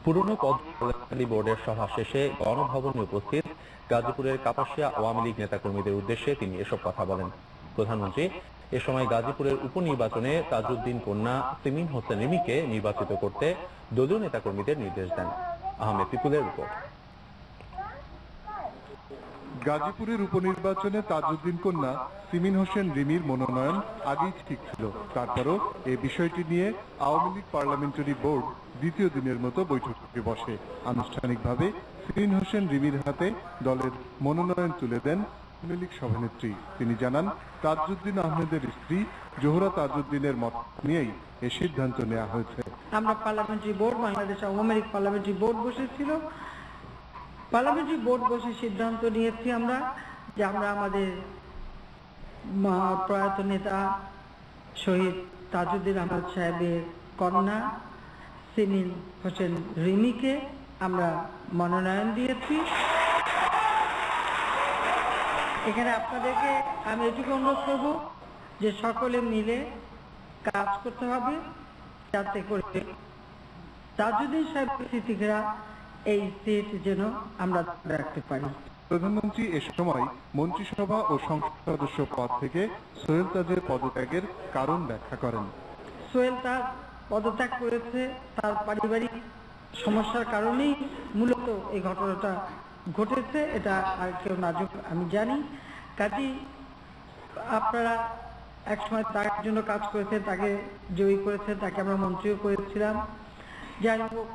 পুরনো পদচারী বোর্ডের সভা শেষে গণভবনে উপস্থিত গাজীপুরের কাপাসিয়া আওয়ামী লীগ নেতাকর্মীদের উদ্দেশ্যে তিনি এসব কথা বলেন। প্রধানমন্ত্রী এ সময় গাজীপুরের উপনির্বাচনে তাজউদ্দিন কন্যা সিমিন হোসেন রিমিকে নির্বাচিত করতে দলীয় নেতাকর্মীদের নির্দেশ দেন। আহমেদ পিপুলের রিপোর্ট। গাজীপুরের উপনির্বাচনে তাজউদ্দিন কন্যা সিমিন হোসেন রিমির মনোনয়ন আগেই ঠিক ছিল। তারপরও এই বিষয়টি নিয়ে আওয়ামী লীগ পার্লামেন্টারি বোর্ড দ্বিতীয় দিনের মতো বৈঠকে বসে। আনুষ্ঠানিকভাবে সিমিন হোসেন রিমির হাতে দলের মনোনয়ন তুলে দেন আওয়ামী লীগ সভানেত্রী। তিনি জানান, তাজউদ্দিন আহমেদের স্ত্রী জোহরা তাজউদ্দিনের মত নিয়েই এই সিদ্ধান্ত নেওয়া হয়েছে। আমরা parliamentary board, Bangladesh Awami League parliamentary board বসেছিল। পার্লামেন্টারি বোর্ড বসে সিদ্ধান্ত নিয়েছি আমরা যে আমরা আমাদের প্রয়াত নেতা শহীদ তাজউদ্দিন আহমেদ সাহেবের কন্যা সিমিন হোসেন রিমিকে আমরা মনোনয়ন দিয়েছি। এখানে আপনাদেরকে আমি এটুকু অনুরোধ করব যে সকলে মিলে কাজ করতে হবে যাতে করে তাজউদ্দিন সাহেবের স্মৃতিরা এই সিট যেন আমরা রাখতে পারি। প্রধানমন্ত্রী এ সময় মন্ত্রিসভা ও সংসদ সদস্য পদ থেকে সোহেল তাজের পদত্যাগের কারণ ব্যাখ্যা করেন। সোহেল তাজ পদত্যাগ করেছে তার পারিবারিক সমস্যার কারণেই মূলত এই ঘটনাটা ঘটেছে। এটা আর কেউ না আমি জানি। কাজেই আপনারা একসময় তার জন্য কাজ করেছেন, তাকে জয়ী করেছেন, তাকে আমরা মন্ত্রীও করেছিলাম। যাই হোক,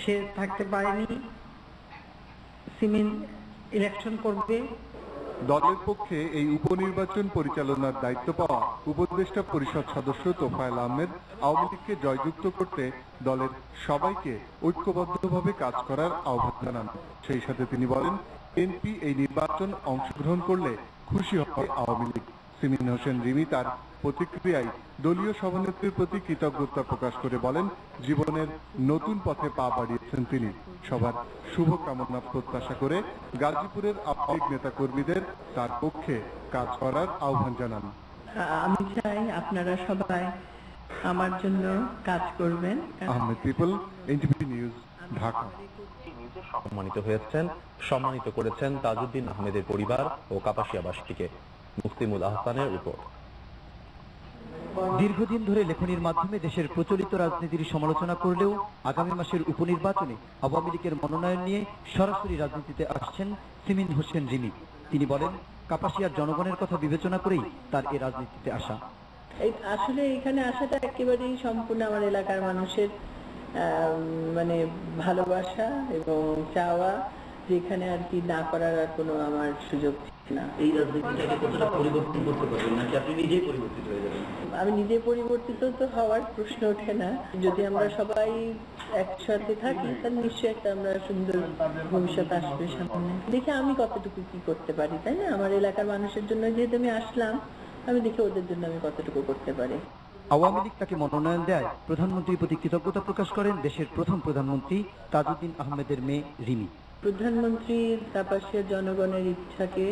সে থাকতে পারেনি। সিমিন ইলেকশন করবে। দলের পক্ষে এই উপনির্বাচন পরিচালনার দায়িত্ব পাওয়া উপদেষ্টা পরিষদ সদস্য তোফায়েল আহমেদ আওয়ামী লীগকে জয়যুক্ত করতে দলের সবাইকে ঐক্যবদ্ধভাবে কাজ করার আহ্বান জানান। সেই সাথে তিনি বলেন, বিএনপি এই নির্বাচন অংশগ্রহণ করলে খুশি হবে আওয়ামী লীগ। সিমিন হোসেন রিমি তার প্রতিক্রিয়ায় দলীয় সভানেত্রীর প্রতি কৃতজ্ঞতা প্রকাশ করে বলেন, জীবনের নতুন পথে পা বাড়িয়েছেন তিনি। সবার শুভকামনা প্রত্যাশা করে গাজীপুরের আওয়ামী লীগ নেতা কর্মীদের তার পক্ষে কাজ করার আহ্বান জানান। আমি চাই আপনারা সবাই আমার জন্য কাজ করবেন। Ahmed people, NTV news, Dhaka. সম্মানিত করেছেন তাজউদ্দিন আহমেদের পরিবার ও কাপাসিয়াবাসীকে। মুস্তিমুল আহসানের রিপোর্ট। দীর্ঘদিন ধরে লেখনীর মাধ্যমে দেশের প্রচলিত রাজনীতির সমালোচনা করলেও আগামী মাসের উপনির্বাচনে আওয়ামী লীগের মনোনয়ন নিয়ে সরাসরি রাজনীতিতে আসছেন সিমিন হোসেন রিমি। তিনি বলেন, কাপাসিয়ার জনগণের কথা বিবেচনা করেই তার এই রাজনীতিতে আসা। আসলে এখানে আসাটা একেবারেই সম্পূর্ণ আমার এলাকার মানুষের মানে ভালোবাসা এবং চাওয়া, যেখানে আর কি না করার আর কোনো আমার সুযোগ না। এই রাজনীতিটাকে কতটা পরিবর্তন করতে পারবেন নাকি আপনি নিজেই পরিবর্তিত হয়ে যাবেন? আমি নিজে পরিবর্তিত তো হওয়ার প্রশ্ন ওঠে না। যদি আমরা সবাই একসাথে থাকি তাহলে নিশ্চয়ই একটা আমরা সুন্দর ভবিষ্যৎ আসবে সামনে। দেখি আমি কতটুকু কি করতে পারি, তাই না? আমার এলাকার মানুষের জন্য যেহেতু আমি আসলাম, আমি দেখি ওদের জন্য আমি কতটুকু করতে পারি। আওয়ামী লীগ তাকে মনোনয়ন দেয় প্রধানমন্ত্রীর প্রতি কৃতজ্ঞতা প্রকাশ করেন দেশের প্রথম প্রধানমন্ত্রী তাজউদ্দিন আহমেদের মেয়ে রিমি। প্রধানমন্ত্রী কাপাসিয়ার জনগণের ইচ্ছাকে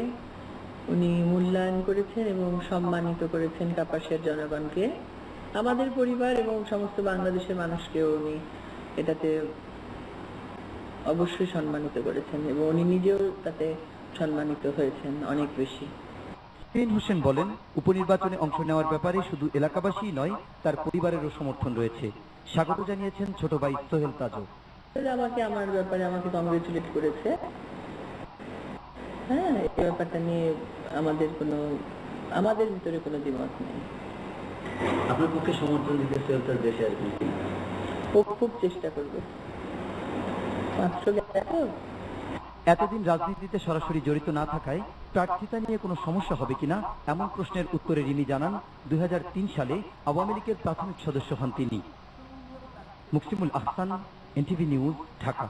উনি মূল্যায়ন করেছেন এবং সম্মানিত করেছেন কাপাসিয়ার জনগণকে। আমাদের পরিবার এবং সমস্ত বাংলাদেশের মানুষকেও উনি এটাতে অবশ্যই সম্মানিত করেছেন এবং উনি নিজেও তাতে সম্মানিত হয়েছেন অনেক বেশি। সিমিন হোসেন বলেন, উপনির্বাচনে অংশ নেওয়ার ব্যাপারে শুধু এলাকাবাসী নয়, তার পরিবারেরও সমর্থন রয়েছে। স্বাগত জানিয়েছেন ছোট ভাই সোহেল তাজও। আমার ব্যাপারে আমাকে কংগ্রেচুলেট করেছে। হ্যাঁ, এই ব্যাপারটা নিয়ে আমাদের ভিতরে কোনো দ্বিমত নেই। আপনার পক্ষে সমর্থন দিতে সোহেল তাজ দেশে আর কি খুব চেষ্টা করবে। এতদিন রাজনীতিতে সরাসরি জড়িত না থাকায় প্রার্থিতা নিয়ে কোনো সমস্যা হবে কিনা এমন প্রশ্নের উত্তরে রিমি জানান, 2003 সালে আওয়ামী লীগের প্রাথমিক সদস্য হন তিনি। মুস্তিমুল আহসান, এনটিভি নিউজ, ঢাকা।